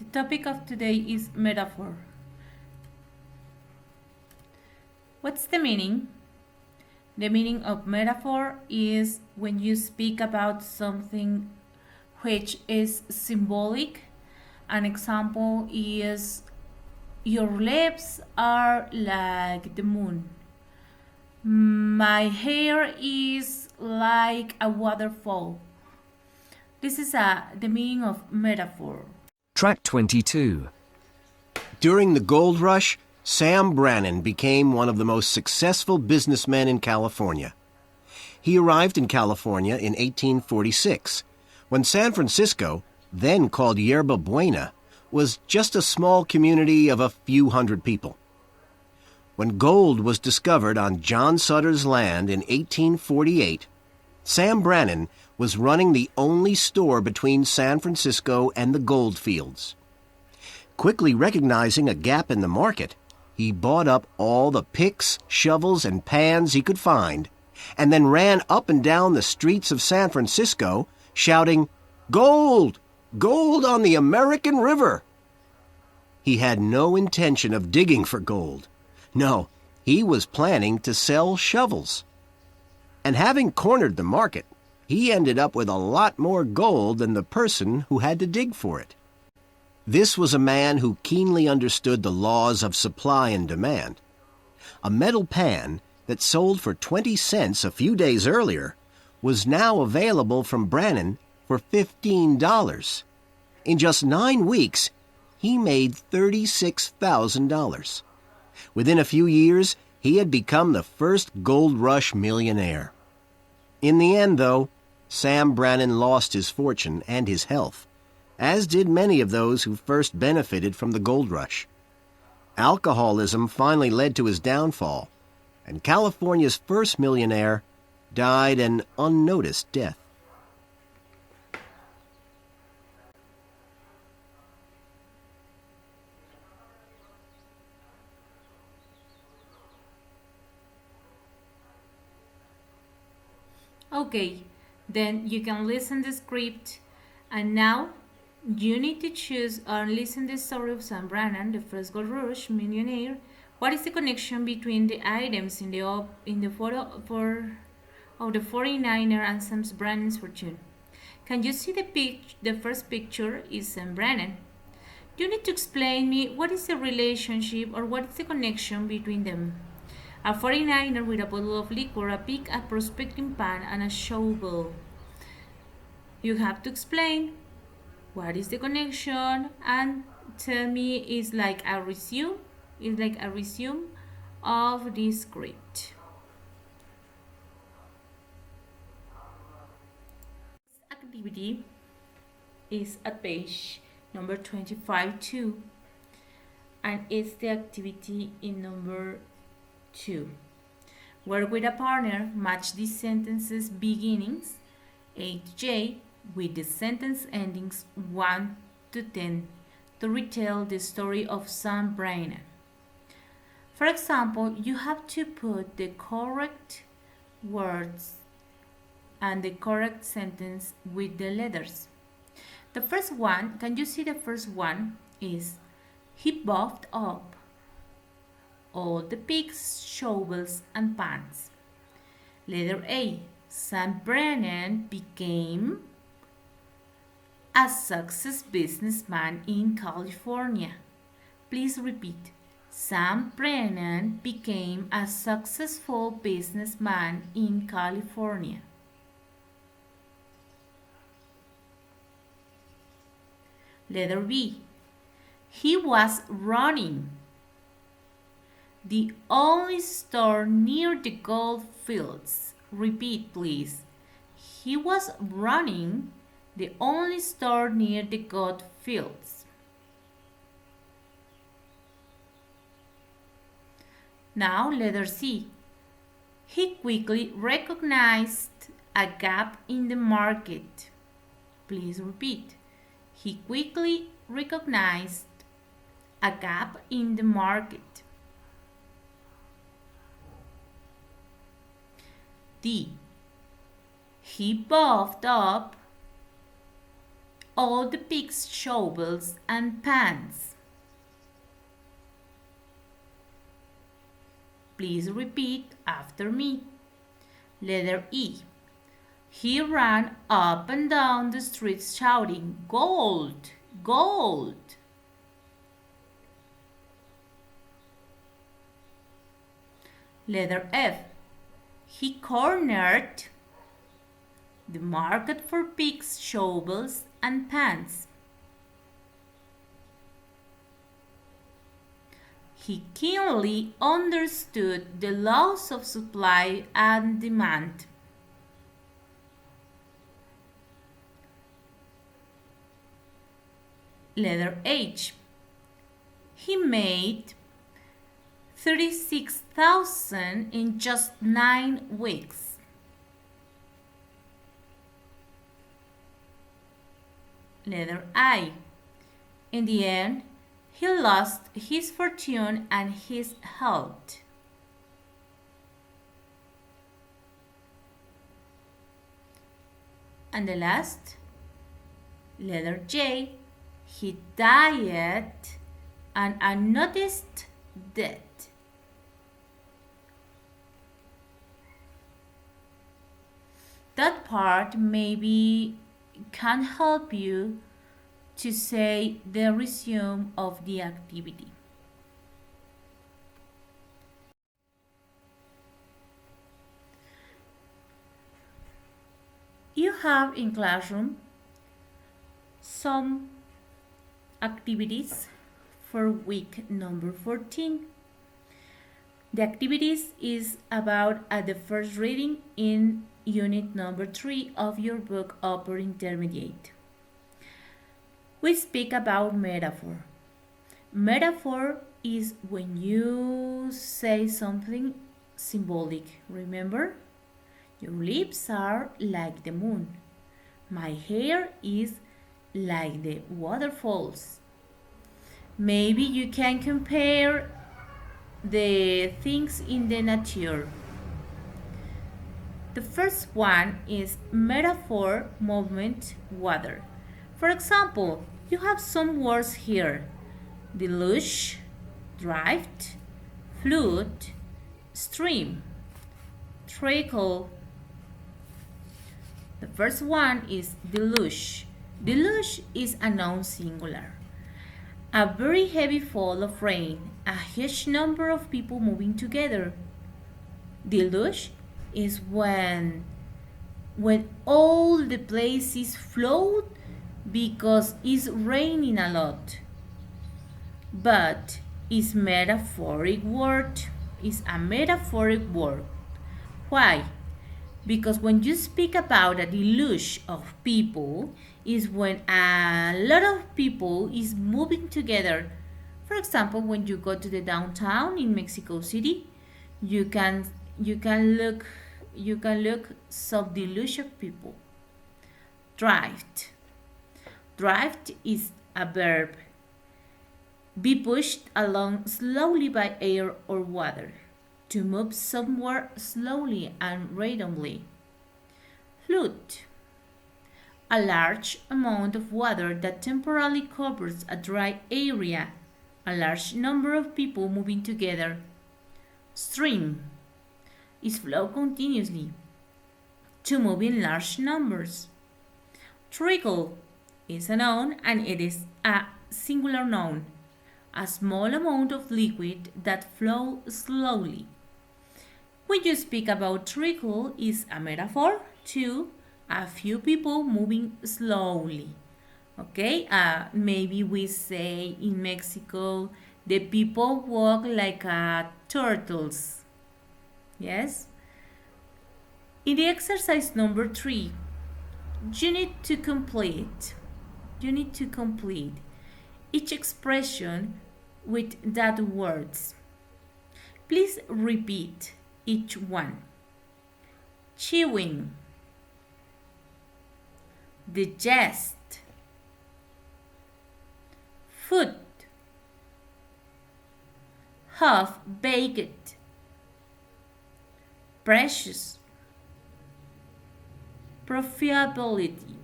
The topic of today is metaphor. What's the meaning? The meaning of metaphor is when you speak about something which is symbolic. An example is your lips are like the moon. My hair is like a waterfall. This is the meaning of metaphor. Track 22. During the gold rush, Sam Brannan became one of the most successful businessmen in California. He arrived in California in 1846, when San Francisco, then called Yerba Buena, was just a small community of a few hundred people. When gold was discovered on John Sutter's land in 1848, Sam Brannan was running the only store between San Francisco and the gold fields. Quickly recognizing a gap in the market, he bought up all the picks, shovels, and pans he could find, and then ran up and down the streets of San Francisco, shouting, "Gold! Gold on the American River!" He had no intention of digging for gold. No, he was planning to sell shovels. And having cornered the market, he ended up with a lot more gold than the person who had to dig for it. This was a man who keenly understood the laws of supply and demand. A metal pan that sold for 20 cents a few days earlier was now available from Brannan for $15. In just 9 weeks, he made $36,000. Within a few years, he had become the first gold rush millionaire. In the end, though, Sam Brannan lost his fortune and his health, as did many of those who first benefited from the gold rush. Alcoholism finally led to his downfall, and California's first millionaire died an unnoticed death. Okay, then you can listen the script, and now you need to choose or listen the story of Sam Brannan, the first gold rush millionaire. What is the connection between the items in the photo of the 49er and Sam Brannan's fortune? Can you see the first picture is Sam Brannan. You need to explain me what is the relationship or what is the connection between them. A 49er with a bottle of liquor, a pick, a prospecting pan, and a shovel. You have to explain what is the connection and tell me it's like a resume of this script. Activity is at page number 25 too, and it's the activity in number 2. Work with a partner, match these sentences beginnings A to J with the sentence endings 1 to 10 to retell the story of Sam Brannan. For example, you have to put the correct words and the correct sentence with the letters. The first one, can you see the first one is he buffed up all the picks, shovels, and pans. Letter A, Sam Brannan became a success businessman in California. Please repeat. Sam Brannan became a successful businessman in California. Letter B, he was running the only store near the gold fields. Repeat, please. He was running the only store near the gold fields. Now, letter C. He quickly recognized a gap in the market. Please repeat. He quickly recognized a gap in the market. D. He buffed up all the pigs, shovels, and pans. Please repeat after me. Letter E. He ran up and down the streets shouting, "Gold! Gold!" Letter F. He cornered the market for picks, shovels, and pans. He keenly understood the laws of supply and demand. Letter H. He made 36,000 in just 9 weeks. Letter I. In the end, he lost his fortune and his health. And the last, letter J. He died an unnoticed death. That part maybe can help you to say the resume of the activity. You have in classroom some activities for week number 14. The activities is about the first reading in unit number 3 of your book Upper Intermediate. We speak about metaphor. Metaphor is when you say something symbolic. Remember? Your lips are like the moon. My hair is like the waterfalls. Maybe you can compare the things in the nature. The first one is metaphor, movement, water. For example, you have some words here: deluge, drift, flood, stream, trickle. The first one is deluge. Deluge is a noun singular. A very heavy fall of rain, a huge number of people moving together. Deluge is when all the place is flood because it's raining a lot. But it's metaphoric word. It's a metaphoric word. Why? Because when you speak about a deluge of people, is when a lot of people is moving together. For example, when you go to the downtown in Mexico City, you can look some deluge of people. Drift. Drift is a verb. Be pushed along slowly by air or water. To move somewhere slowly and randomly. Flood. A large amount of water that temporarily covers a dry area. A large number of people moving together. Stream is flow continuously. To move in large numbers. Trickle is a noun and it is a singular noun. A small amount of liquid that flows slowly. When you speak about trickle, is a metaphor to a few people moving slowly. Okay, maybe we say in Mexico, the people walk like turtles. Yes? In the exercise number 3, you need to complete each expression with that words. Please repeat each one. Chewing, digest, food, half-baked, precious, profitability,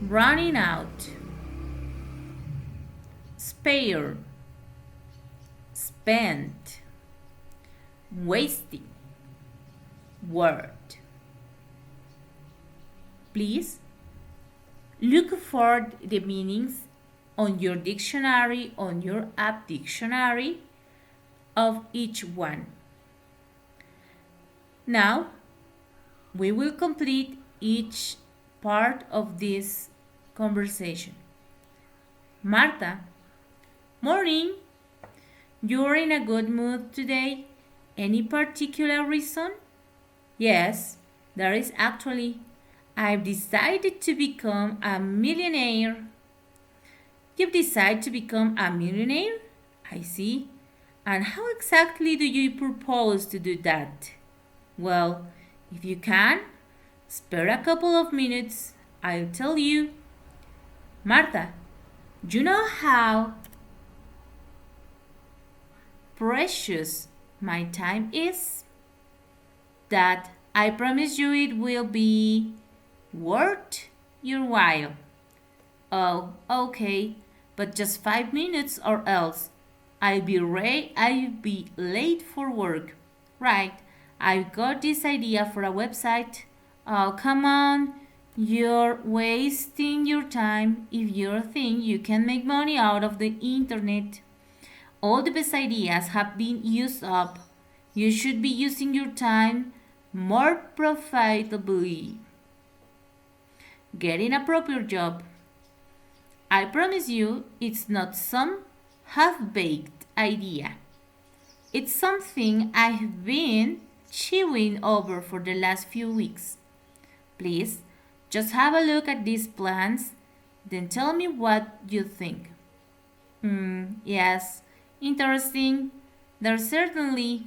running out, spare, spent, wasting, word. Please look for the meanings on your dictionary, on your app dictionary of each one. Now, we will complete each part of this conversation. Marta, morning. You're in a good mood today? Any particular reason? Yes, there is actually. I've decided to become a millionaire. You've decided to become a millionaire? I see. And how exactly do you propose to do that? Well, if you can, spare a couple of minutes. I'll tell you. Marta, you know how precious my time is? That I promise you it will be worth your while. Oh, okay, but just 5 minutes or else I'll be late for work. Right, I've got this idea for a website. Oh, come on. You're wasting your time if you think you can make money out of the internet. All the best ideas have been used up. You should be using your time more profitably. Getting a proper job. I promise you, it's not some half-baked idea. It's something I've been chewing over for the last few weeks. Please, just have a look at these plans, then tell me what you think. Yes, interesting. There's certainly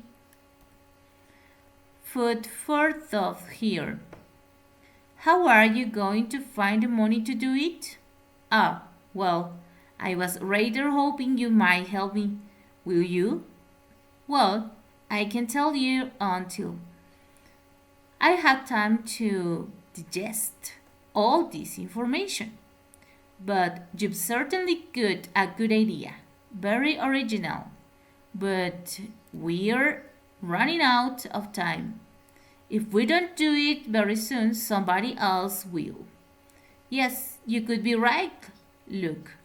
food for thought here. How are you going to find the money to do it? Ah, well, I was rather hoping you might help me. Will you? Well, I can tell you until I have time to digest all this information. But you've certainly got a good idea. Very original. But we're running out of time. If we don't do it very soon, somebody else will. Yes, you could be right. Look,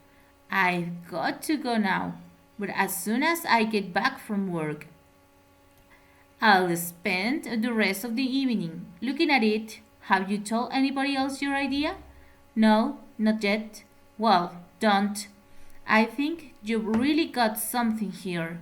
I've got to go now. But as soon as I get back from work, I'll spend the rest of the evening looking at it. Have you told anybody else your idea? No, not yet. Well, don't. I think you've really got something here.